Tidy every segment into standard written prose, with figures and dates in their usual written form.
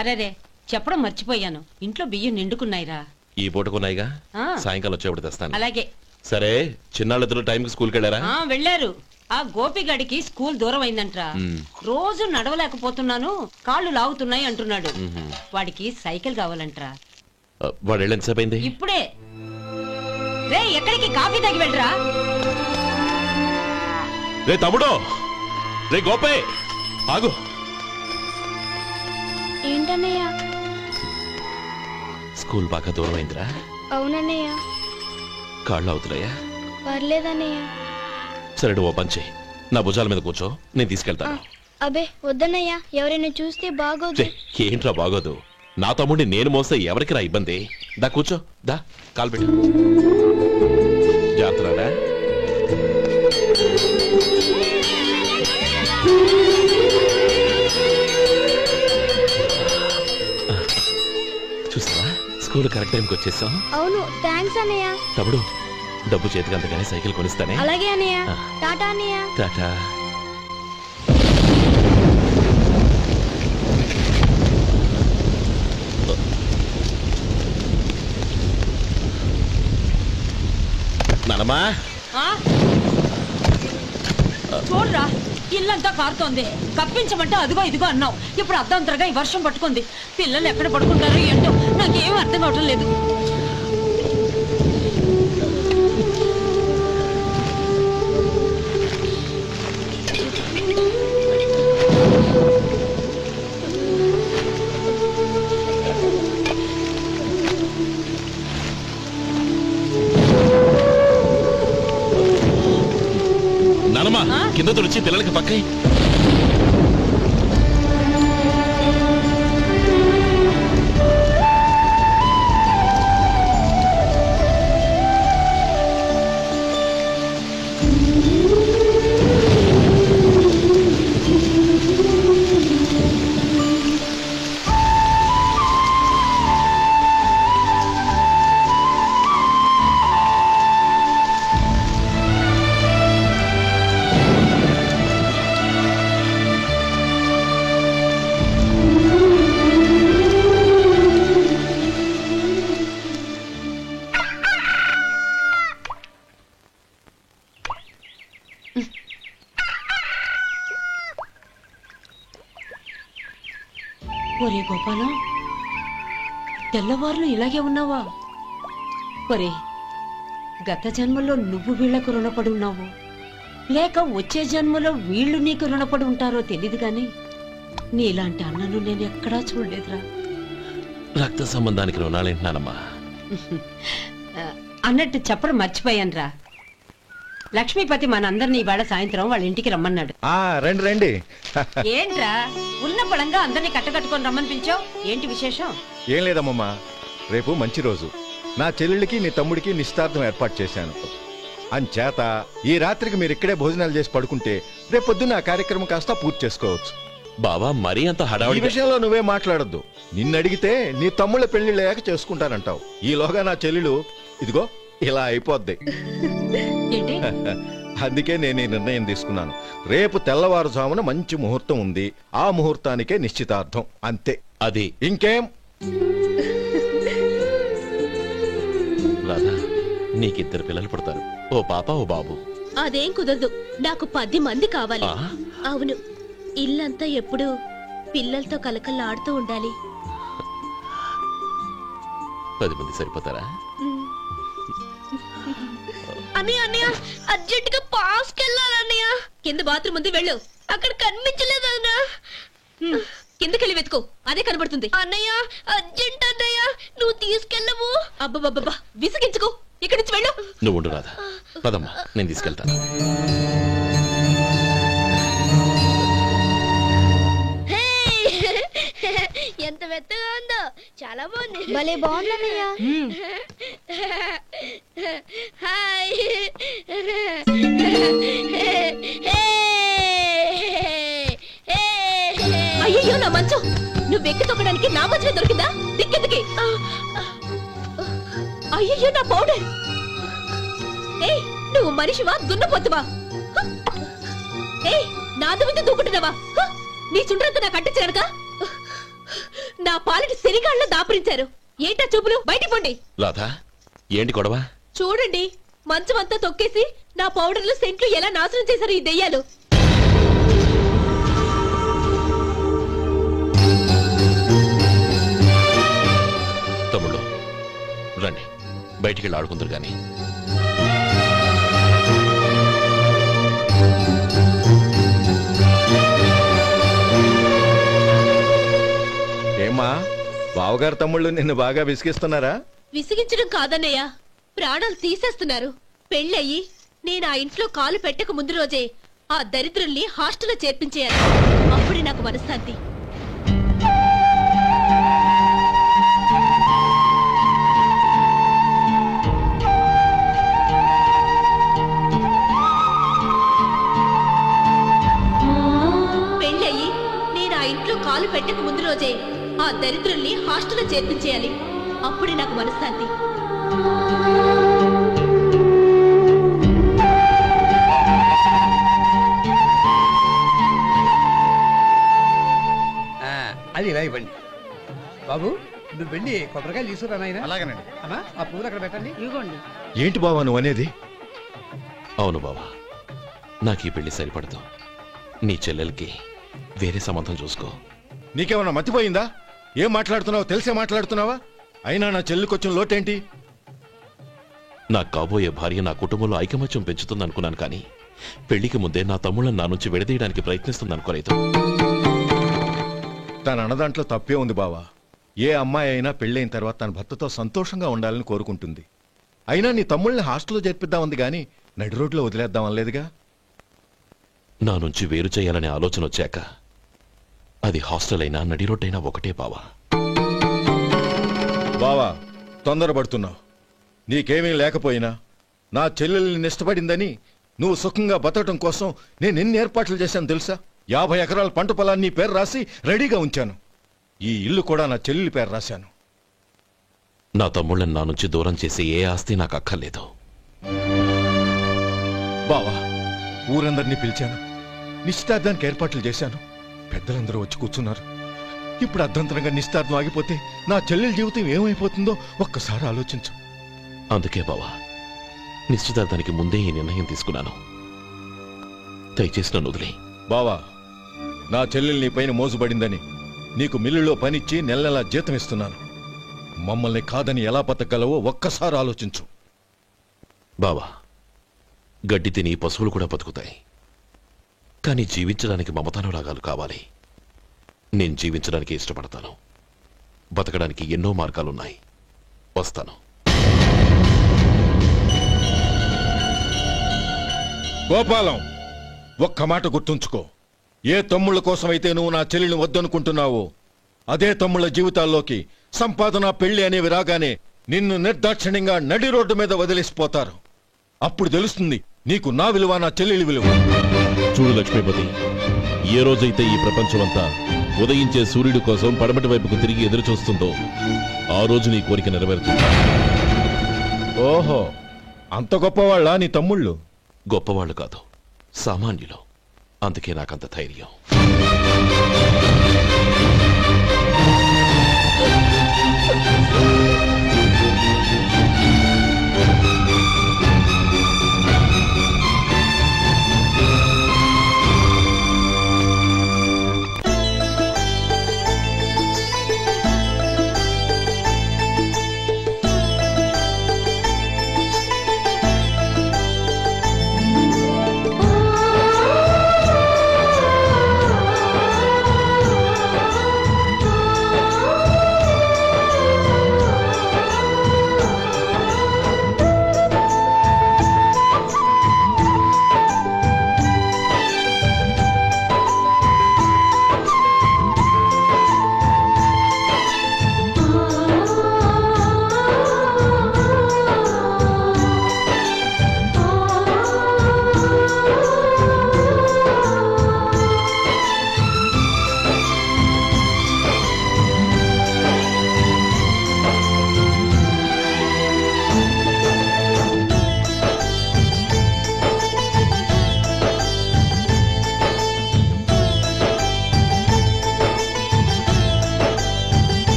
అరేరే చెప్పడం మర్చిపోయాను, ఇంట్లో బియ్యం నిండుకున్నాయిరా. ఈ పూటకున్నాయిగా, సాయంకాలం వచ్చేప్పుడు తెస్తాను. అలాగే. సరే, చిన్నాళ్ళిద్దరు టైంకి స్కూల్కి వెళ్ళారా? వెళ్ళారు. ఆ గోపిగడికి స్కూల్ దూరం అయిందంట్రా. రోజు నడవలేకపోతున్నాను, కాళ్ళు లాగుతున్నాయి అంటున్నాడు. వాడికి సైకిల్ కావాలంట్రా. వాడు వెళ్ళి ఎంతసేపు అయింది? ఇప్పుడే. రే ఎక్కడికి, కాఫీ తాగి వెళ్ళరా. రే తమ్ముడు, రే గోపే ఆగు. ఏంటన్నయ్య? స్కూల్ బాగా దూరం అయిందిరా. అవునన్నయ్య. కాళ్ళు అవుతున్నాయా? పర్లేదన్నయ్య. సరే ఓ పని చెయ్యి, నా భుజాల మీద కూర్చో, నేను తీసుకెళ్తాను. అబే వద్దన్నయ్య, ఎవరైనా చూస్తే బాగోదు. ఏంట్రా బాగోదు? నా తమ్ముడిని నేను మోస్తే ఎవరికి రా ఇబ్బంది? దా కూర్చో, దా కాలు పెట్టు. జాగ్రత్తరా. చూసావా, స్కూల్ కరెక్ట్ టైంకి వచ్చేసాం. అవును, థాంక్స్ అన్నయ్య. తమ్ముడు, డబ్బు చేతికి అంతగానే సైకిల్ కొనిస్తానే. అలాగే అన్నయ్య. టాటా అన్నయ్య. టాటా. నానమ్మా, చూడరా ఇల్లంతా కారుతోంది. కప్పించమంటే అదిగో ఇదిగో అన్నావు, ఇప్పుడు అర్ధంతరగా ఈ వర్షం పట్టుకుంది. పిల్లలు ఎక్కడ పడుకుంటారో ఏంటో నాకేం అర్థం కావటం లేదు. నానమ్మా, కింద తుడిచి పిల్లలకి పక్కై. ఒరే గోపాలం, తెల్లవారులు ఇలాగే ఉన్నావా? ఒరే, గత జన్మలో నువ్వు వీళ్లకు రుణపడి ఉన్నావు, లేక వచ్చే జన్మలో వీళ్ళు నీకు రుణపడి ఉంటారో తెలీదు గాని నీలాంటి అన్నను నేను ఎక్కడా చూడలేదురా. రక్త సంబంధానికి రుణాలేంటున్నానమ్మా. అన్నట్టు చెప్పడం మర్చిపోయానురా, లక్ష్మీపతి మనందరినీ ఇవాళ సాయంత్రం వాళ్ళ ఇంటికి రమ్మన్నాడు. రండి రండి. ఏంట్రా ఉన్న బలంగా అందరినీ కట్టకట్టుకొని రమ్మనిపించావు, ఏంటి విశేషం? ఏం లేదమ్మమ్మా, రేపు మంచి రోజు. నా చెల్లెళ్ళకి నీ తమ్ముడికి నిశ్చితార్థం ఏర్పాటు చేశాను. అంచేత ఈ రాత్రికి మీరు ఇక్కడే భోజనాలు చేసి పడుకుంటే రేపు పొద్దున్న ఆ కార్యక్రమం కాస్త పూర్తి చేసుకోవచ్చు. బాబా, మరీ అంత హడావుడి విషయంలో నువ్వే మాట్లాడొద్దు. నిన్ను అడిగితే నీ తమ్ముళ్ళ పెళ్లిళ్ళయ్యాక చేసుకుంటానంటావు. ఈలోగా నా చెల్లెలు ఇదిగో ఇలా అయిపోద్ది. అందుకే నేను ఈ నిర్ణయం తీసుకున్నాను. రేపు తెల్లవారుజామున మంచి ముహూర్తం ఉంది, ఆ ముహూర్తానికే నిశ్చితార్థం, అంతే. అది ఇంకేం? రాధా, నీకిద్దరు పిల్లలు పుడతారు, ఓ పాప ఓ బాబు. అదేం కుదరదు, నాకు 10 మంది కావాలి. అవును, ఇల్లంతా ఎప్పుడు పిల్లలతో కలకల్లాడుతూ ఉండాలి. 10 మంది సరిపోతారా? అన్నయ్య అన్నయ్య, అర్జెంటుగా పాస్కి వెళ్ళాలన్నయ్య. కింద బాత్రూమ్ ఉంది, వెళ్ళు. అక్కడ కనిపించలేదు అన్న. కిందకెళ్ళి వెతుకో, అదే కనబడుతుంది. అన్నయ్య అర్జెంట్ అన్నయ్య, నువ్వు తీసుకెళ్ళవు. అబ్బబ్బబ్బా, విసిగించుకో, ఇక్కడి నుంచి వెళ్ళు. నువ్వు ఉండు రాధా, పదమ్మా నేను తీసుకెళ్తాను. ఎంత మెత్తగా ఉందో, చాలా బాగుంది. భలే బాగుందన్నయ్య. హాయ్. అయ్యో నా మంచం, నువ్వు ఎక్కి తొక్కడానికి నా మంచమే దొరికిందా? దిక్కెందుకి? అయ్యో నా పౌడర్. ఏయ్, నువ్వు మనిషివా దున్నపోతువా? ఏయ్, నాదు మీద దూకుంటున్నావా? నీ చుండ్రంతా నాకు అంటించగలక? నా పాలిటి శనిగాళ్ళలో దాపురించారు. ఏంటా చూపులు? బయటికి పోండి. రాధా, ఏంటి గొడవ? చూడండి, మంచం అంతా తొక్కేసి నా పౌడర్లు సెంట్లు ఎలా నాశనం చేశారు ఈ దెయ్యాలు. తమ్ముళ్ళు రండి, బయటికి వెళ్ళి ఆడుకుందరు గాని. ఏమ్మా, బావగారు తమ్ముళ్ళు నిన్ను బాగా విసిగిస్తున్నారా? విసిగించడం కాదన్నయ్య, ప్రాణాలు తీసేస్తున్నారు. పెళ్ళయి నేను ఆ ఇంట్లో కాలు పెట్టక ముందు రోజే ఆ దరిద్రుల్ని హాస్టల్లో చేర్పించేయాలి. అప్పుడే నాకు మనశ్శాంతి. పెళ్ళయి నేను ఆ ఇంట్లో కాలు పెట్టక ముందు రోజే ఆ దరిద్రుల్ని హాస్టల్లో చేర్పించేయాలి. అప్పుడే నాకు మనశ్శాంతి. అది ఇలా ఇవ్వండి బాబు. నువ్వు వెళ్ళి కొబ్బరికాయలు తీసుకురా నాయనా. అలాగేనండి. అమ్మా, ఆ పువ్వులు అక్కడ పెట్టండి. ఇవ్వండి. ఏంటి బావా నువ్వు అనేది? అవును బావా, నాకు ఈ పెళ్లి సరిపడదు. నీ చెల్లెలకి వేరే సంబంధం చూసుకో. నీకేమన్నా మతిపోయిందా? ఏం మాట్లాడుతున్నావో తెలిసే మాట్లాడుతున్నావా? అయినా నా చెల్లికొచ్చిన లోటేంటి? నా కాబోయే భార్య నా కుటుంబంలో ఐకమత్యం పెంచుతుంది అనుకున్నాను, కానీ పెళ్లికి ముందే నా తమ్ముళ్ళని నా నుంచి విడదీయడానికి ప్రయత్నిస్తుంది అనుకోలేదు. తన అన్నదాంట్లో తప్పే ఉంది బావా. ఏ అమ్మాయి అయినా పెళ్ళైన తర్వాత తన భర్తతో సంతోషంగా ఉండాలని కోరుకుంటుంది. అయినా నీ తమ్ముళ్ళని హాస్టల్లో చేర్పిద్దామంది గాని నడి రోడ్లో వదిలేద్దామనలేదుగా. నా నుంచి వేరు చేయాలనే ఆలోచన వచ్చాక అది హాస్టల్ అయినా నడి రోడ్డైనా ఒకటే బావా. బావా, తొందరపడుతున్నావు. నీకేమీ లేకపోయినా నా చెల్లెల్ని ఇష్టపడిందని నువ్వు సుఖంగా బతకటం కోసం నేను ఎన్ని ఏర్పాట్లు చేశాను తెలుసా? 50 ఎకరాల పంట పొలాన్ని నీ పేరు రాసి రెడీగా ఉంచాను. ఈ ఇల్లు కూడా నా చెల్లెలి పేరు రాశాను. నా తమ్ముళ్ళని నా నుంచి దూరం చేసే ఏ ఆస్తి నాకు అక్కర్లేదు. బావా, ఊరందరినీ పిలిచాను, నిశ్చితార్థానికి ఏర్పాట్లు చేశాను. పెద్దలందరూ వచ్చి కూర్చున్నారు. ఇప్పుడు అర్ధంతరంగా నిశ్చితార్థం ఆగిపోతే నా చెల్లెల జీవితం ఏమైపోతుందో ఒక్కసారి ఆలోచించు. అందుకే బావా, నిశ్చితార్థానికి ముందే ఈ నిర్ణయం తీసుకున్నాను. దయచేసి నన్ను వదిలే. బావా, నా చెల్లెలు నీ పైన మోసుబడిందని నీకు మిల్లులో పనిచ్చి నెల నెలా జీతం ఇస్తున్నాను. మమ్మల్ని కాదని ఎలా బతకగలవో ఒక్కసారి ఆలోచించు. బావా, గడ్డి తిని పశువులు కూడా బతుకుతాయి, కానీ జీవించడానికి మమతానురాగాలు కావాలి. నేను జీవించడానికి ఇష్టపడతాను. బతకడానికి ఎన్నో మార్గాలున్నాయి. వస్తాను. గోపాలం, ఒక్క మాట గుర్తుంచుకో. ఏ తమ్ముళ్ళ కోసమైతే నువ్వు నా చెల్లిని వద్దనుకుంటున్నావో అదే తమ్ముళ్ళ జీవితాల్లోకి సంపాదన పెళ్లి అనేవి రాగానే నిన్ను నిర్దాక్షిణ్యంగా నడి రోడ్డు మీద వదిలేసిపోతారు. అప్పుడు తెలుస్తుంది నీకు నా విలువ, నా చెల్లెలి విలువ. చూడు లక్ష్మీపతి, ఏ రోజైతే ఈ ప్రపంచమంతా ఉదయించే సూర్యుడి కోసం పడమటి వైపుకు తిరిగి ఎదురు చూస్తుందో ఆ రోజు నీ కోరిక నెరవేరుతుంది. ఓహో, అంత గొప్పవాళ్ళ నీ తమ్ముళ్ళు? గొప్పవాళ్ళు కాదు, సామాన్యులు. అందుకే నాకంత ధైర్యం.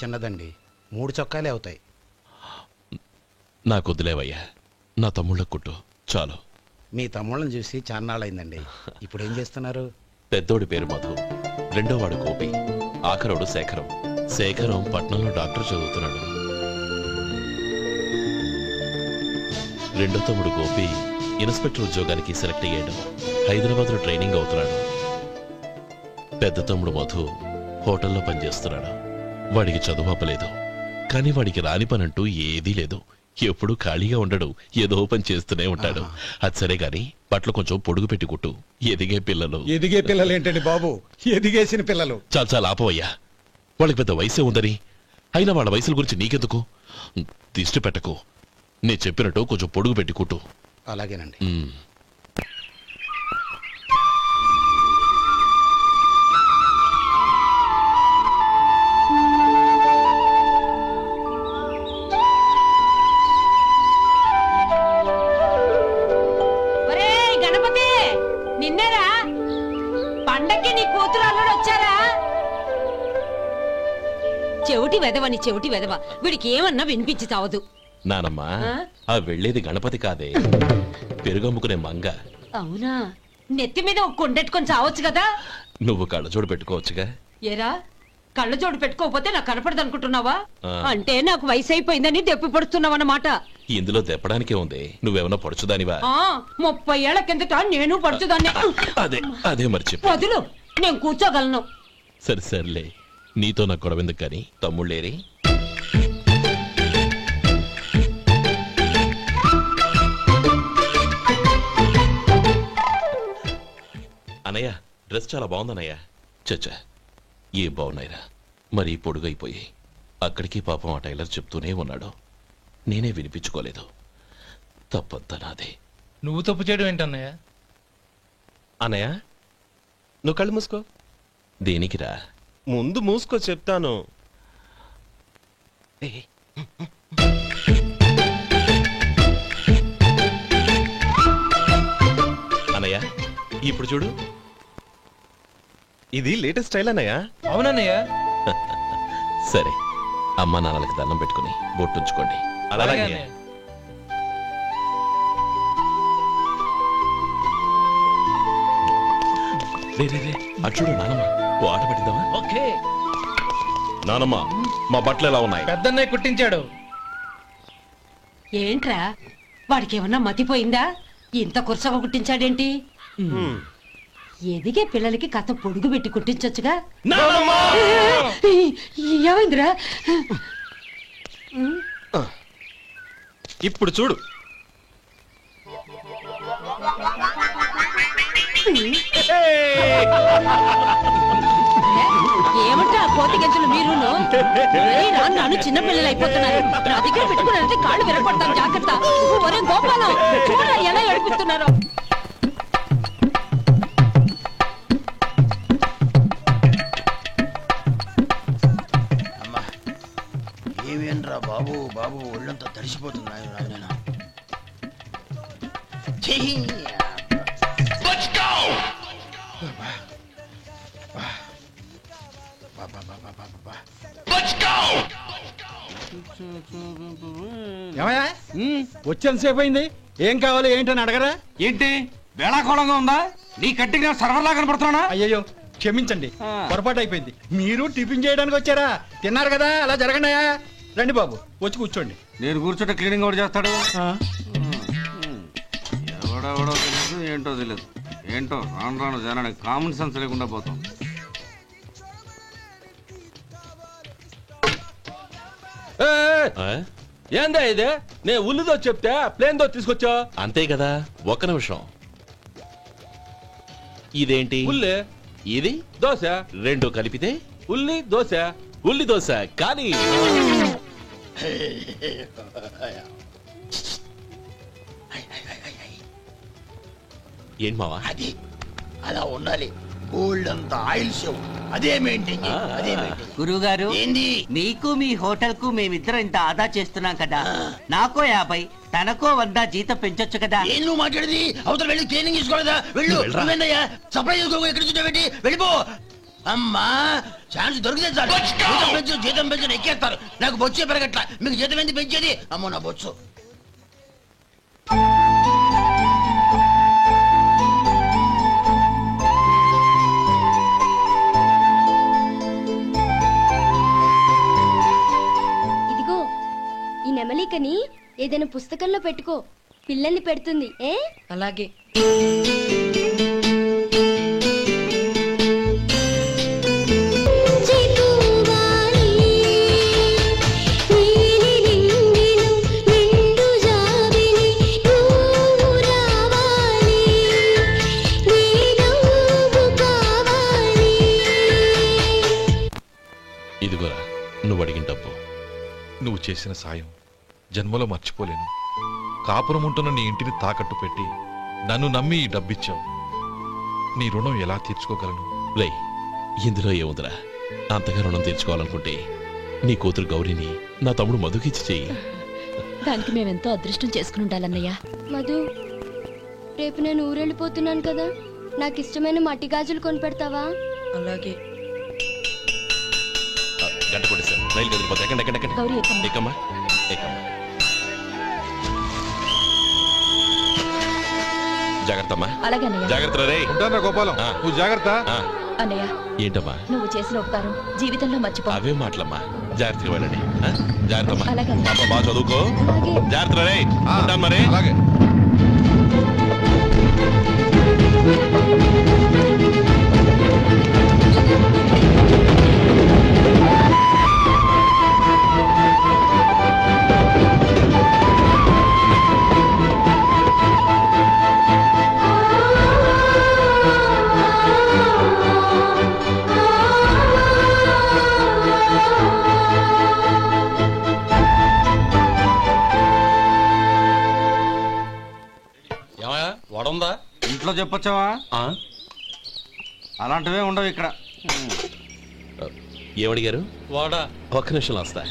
చిన్నదండి, 3 చొక్కాలే అవుతాయి. నాకు వదిలేవయ్యా, నా తమ్ముళ్ళ కుట్టు చాలు. మీ తమ్ముళ్ళని చూసి చాన్నాళ్ళైందండి. ఇప్పుడు ఏం చేస్తున్నారు? పెద్దోడి పేరు మధు, రెండోవాడు గోపి, ఆఖరోడు శేఖరం. శేఖరం పట్నంలో డాక్టర్ చదువుతున్నాడు. రెండో తమ్ముడు గోపి ఇన్స్పెక్టర్ ఉద్యోగానికి సెలెక్ట్ అయ్యాడు. హైదరాబాద్లో ట్రైనింగ్ అవుతున్నాడు. పెద్ద తమ్ముడు మధు హోటల్లో పనిచేస్తున్నాడు. వాడికి చదువు అవ్వలేదు, కానీ వాడికి రాని పనంటూ ఏదీ లేదు. ఎప్పుడూ ఖాళీగా ఉండడు, ఏదో పని చేస్తూనే ఉంటాడు. అది సరే గాని బట్టలు కొంచెం పొడుగు పెట్టి కుట్టు. ఎదిగే పిల్లలు. ఎదిగే పిల్లలు ఏంటండి బాబు, ఎదిగేసిన పిల్లలు. చాలా చాలా ఆపవయ్యా, వాళ్ళకి పెద్ద వయసే ఉందని. అయినా వాళ్ళ వయసుల గురించి నీకెందుకు? దిష్టి పెట్టకు. నేను చెప్పినట్టు కొంచెం పొడుగు పెట్టి కుట్టు. అలాగేనండి. ఒరేయ్ గణపతి, నిన్నేరా? పండక్కి నీ కూతురు అల్లుడు వచ్చారా? చెవిటి వెదవని చెవిటి వెదవ, వీడికి ఏమన్నా వినిపించి చావదు. నానమ్మా, ఆ వెళ్ళేది గణపతి కాదే, పెరుగమ్ముకునే మంగ. అవునా? నెత్తి మీద ఒక కొండెట్టుకొని చావచ్చు కదా. నువ్వు కళ్ళజోడు పెట్టుకోవచ్చుగా. ఏరా, కళ్ళ జోడు పెట్టుకోకపోతే నాకు కనపడదు అనుకుంటున్నావా? అంటే నాకు వయసు అయిపోయిందని దెప్పి పడుతున్నావన్నమాట. ఇందులో తెప్పడానికే ఉంది. నువ్వేమన్నా పడుచుదానివా? 30 ఏళ్ల కిందట నేను పడుచుదాన్ని. అదే మర్చి వదులు, నేను కూర్చోగలను. సరే సర్లే, నీతో నాకు గొడవెందుకు కానీ. తమ్ముళ్ళేరి? అనయ్య, డ్రెస్ చాలా బాగుందన్నయ్య. చచ్చా, ఏం బాగున్నాయిరా, మరీ పొడుగైపోయి. అక్కడికి పాపం ఆ టైలర్ చెప్తూనే ఉన్నాడు, నేనే వినిపించుకోలేదు. తప్పంతా నాదే. నువ్వు తప్పు చేయడం ఏంటన్నయ్య? అన్నయ్య, నువ్వు కళ్ళు మూసుకో. దేనికిరా? ముందు మూసుకో చెప్తాను. అన్నయ్య, ఇప్పుడు చూడు. ఇది లేటెస్ట్ స్టైల్ అన్నయ్య. అవునన్నయ్య. సరే, అమ్మా నాన్నలకి దండం పెట్టుకుని బొట్టుంచుకోండి. అలాగే. అటు చూడు నానమ్మ, ఓ ఆట పట్టిద్దామా? ఓకే. నానమ్మ, మా బట్టలు ఎలా ఉన్నాయి? పెద్దన్నయ్య కుట్టించాడు. ఏంట్రా, వాడికి ఏమన్నా మతిపోయిందా? ఇంత కుర్చగా కుట్టించాడేంటి? ఎదిగే పిల్లలకి కథ పొడుగు పెట్టి కుట్టించొచ్చుగా. ఏమైందిరా? ఇప్పుడు చూడు. ఏమంటే ఆ కోతి గెంతులు మీరును నన్ను చిన్న పిల్లలు అయిపోతున్నారు. నా దగ్గర పెట్టుకున్నారంటే కాళ్ళు విరగొడతాను, జాగ్రత్త. ఒరే గోపాలం, చూడరా ఎలా ఏడిపిస్తున్నారో. ఏమేంట్రా బాబు, బాబు ఒళ్ళంతా తడిసిపోతుంది. వచ్చేంతసేపు అయింది, ఏం కావాలి ఏంటని అడగరా? ఏంటి వేళాకోళంగా ఉందా? నీ కట్టిగా సర్వర్లా కనపడుతున్నా? అయ్యో క్షమించండి, పొరపాటు అయిపోయింది. మీరు టిఫిన్ చేయడానికి వచ్చారా? తిన్నారు కదా, అలా జరగండియా. రండి బాబు, వచ్చి కూర్చోండి. నేను కూర్చుంటే క్లీనింగ్ కూడా చేస్తాడు. ఎవడెవడో తెలియదు, ఏంటో తెలియదు. ఏంటో రాను రాను జనానికి కామన్ సెన్స్ లేకుండా పోతాం. ఏందా ఇది? నే ఉల్లిదో చెప్తే ప్లేన్ దో తీసుకొచ్చా. అంతే కదా. ఒక్క నిమిషం. ఇదేంటి? ఉల్లి. ఇది దోశ. రెండు కలిపితే ఉల్లి దోశ. ఉల్లి దోశ. కానీ ఏంటి మావా? అది అలా ఉండాలి. గోల్డ్ అంత ఆయిల్ షో అదే మెయింటైన్ అదే మెయింటైన్. గురువుగారు, ఏంది? మీకు మీ హోటల్ కు మేమిద్దరం ఇంత ఆదా చేస్తున్నాం కదా, నాకో 50 తనకో 100 జీతం పెంచొచ్చు కదా. ఏం నువ్వు మాట్లాడేది? అవతల వెళ్ళి ట్రైనింగ్ తీసుకోలేదా? వెళ్ళు. సప్లై చేసుకో. ఎక్కడ చూసా పెట్టి వెళ్ళిపో. అమ్మా ఛాన్స్ దొరికితే చాలు. జీతం పెంచు ఎక్కేస్తారు. నాకు బొచ్చే పెరగట్ల. మీకు జీతం ఎందుకు పెంచేది? అమ్మో నా బొచ్చు. ఇదిగో ఈ నెమలికని ఏదైనా పుస్తకంలో పెట్టుకో, పిల్లల్ని పెడుతుంది. అలాగే. ఇదిగోరా నువ్వు అడిగిన డబ్బు. నువ్వు చేసిన సాయం జన్మలో మర్చిపోలేను. కాపురం ఉంటున్న నీ ఇంటిని తాకట్టు పెట్టి నన్ను నమ్మి ఈ డబ్బిచ్చావు. నీ రుణం ఎలా తీర్చుకోగలను? రే ఇందులో ఏముందిరా, అంతగా రుణం తీర్చుకోవాలనుకుంటే నీ కూతురు గౌరీని నా తమ్ముడు మధుకిచ్చి చెయ్యి. దానికి మేమెంతో అదృష్టం చేసుకుని ఉండాలన్నయ్య. మధు, రేపు నేను ఊరెళ్ళిపోతున్నాను కదా, నాకు ఇష్టమైన మట్టి గాజులు కొని పెడతావా? అలాగే. గంట కొట్టేశారు, రైలు కదిలిపోతే ఎక్కండి ఎక్కండి ఎక్కండి. గౌరీ ఎక్కమ్మా. ఎక్కమ్మా ఎక్కమ్మా. జాగ్రత్త అమ్మా. అలాగే అన్నయ్య. జాగ్రత్త రే. ఉంటానా గోపాలం, నువ్వు జాగ్రత్త. అన్నయ్య ఏంటమ్మా? నువ్వు చేసిన ఉపకారం జీవితంలో మర్చిపో. అవే మాటలమ్మా, జాగ్రత్తగా వెళ్ళండి. జాగ్రత్త అమ్మా. అలాగే. పాప బాగా చదువుకో. జాగ్రత్త రే. ఉంటాను మరి. అలాగే. వడుందా? ఇంట్లో చెప్పొచ్చావా? అలాంటివే ఉండవు ఇక్కడ. ఏమడిగారు? వాడా. ఒక్క నిమిషం వస్తా.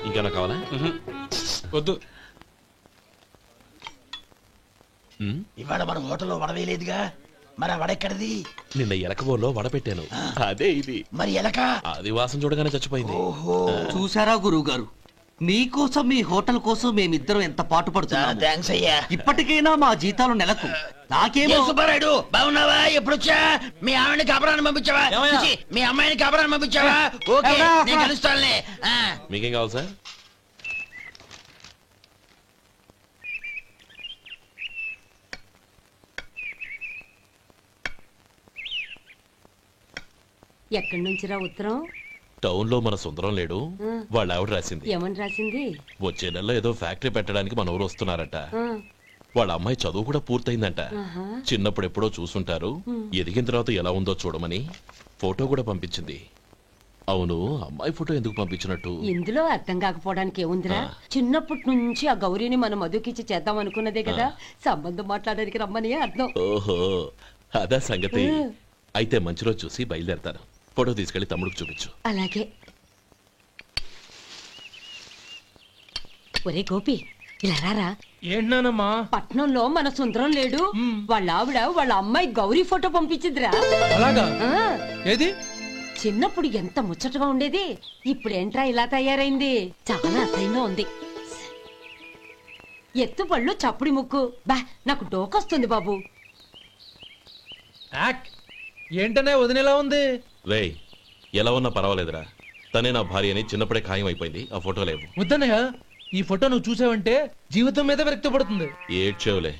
ఇంకేనా కావాలా? వద్దు. ఇవాళ మన హోటల్లో వడవేయలేదుగా, మరి ఆ వడెక్కడిది? నిన్న ఎలకబోలో వడ పెట్టాను, అదే ఇది. మరి ఎలక? అది వాసన చూడగానే చచ్చిపోయింది. చూసారా గురువు గారు, మీకోసం మీ హోటల్ కోసం మేమిద్దరం ఎంత పాటు పడుతున్నాము. థాంక్స్ అయ్యా. ఇప్పటికైనా మా జీతాలు నెలకు. నాకేమో సుబ్బారాయుడు, బాగున్నావా? ఎప్పుడొచ్చా? మీ ఆవిడని కబరాన్ని పంపించావా? చిచి, మీ అమ్మాయిని కబరాన్ని పంపించావా? ఓకే, నేను కలుస్తానులే. మీకేం కావాలి సార్? ఎక్కడి నుంచిరా ఉత్తరం? టౌన్ లో మన సుందరం లేడు, వాళ్ళ ఆవిడ రాసింది. ఏమని రాసింది? వచ్చే నెలలో ఏదో ఫ్యాక్టరీ పెట్టడానికి మన ఊరు వస్తున్నారట. వాళ్ళ అమ్మాయి చదువు కూడా పూర్తయిందంట. చిన్నప్పుడు ఎప్పుడో చూసుంటారు, ఎదిగిన తర్వాత ఎలా ఉందో చూడమని ఫోటో కూడా పంపించింది. అవును, అమ్మాయి ఫోటో ఎందుకు పంపించినట్టు? ఇందులో అర్థం కాకపోవడానికి ఏముందిరా, చిన్నప్పటి నుంచి ఆ గౌరీని మనం మధుకిచ్చి చేద్దాం అనుకున్నదే కదా, సంబంధం మాట్లాడడానికి రమ్మని అర్థం. ఓహో, అదా సంగతి. అయితే మంచి రోజు చూసి బయలుదేరతాను. ఫోటో తీసుకెళ్లి తమ్ముడికి చూపించు. అలాగే. ఒరే గోపి, ఇలా రారా. ఏంటన్నానమ్మా? పట్నంలో మన సుందరం లేడు, వాళ్ళ ఆవిడ వాళ్ళ అమ్మాయి గౌరీ ఫోటో పంపించిందిరా. అలాగా? ఏది? చిన్నప్పుడు ఎంత ముచ్చటగా ఉండేది, ఇప్పుడేంట్రా ఇలా తయారైంది? చాలా అసహ్యంగా ఉంది. ఎత్తుపళ్ళు చప్పుడి ముక్కు, బా నాకు డోకొస్తుంది బాబు. ఏంటనే వదినేలా ఉంది? రేయ్, ఎలా ఉన్నా పర్వాలేదురా, తనే నా భార్య అని చిన్నప్పుడే ఖాయం అయిపోయింది. ఆ ఫోటో లేవు. వద్దన్నయ్య, ఈ ఫోటో నువ్వు చూసావంటే జీవితం మీద విరక్తి పడుతుంది. ఏడ్చేవులే,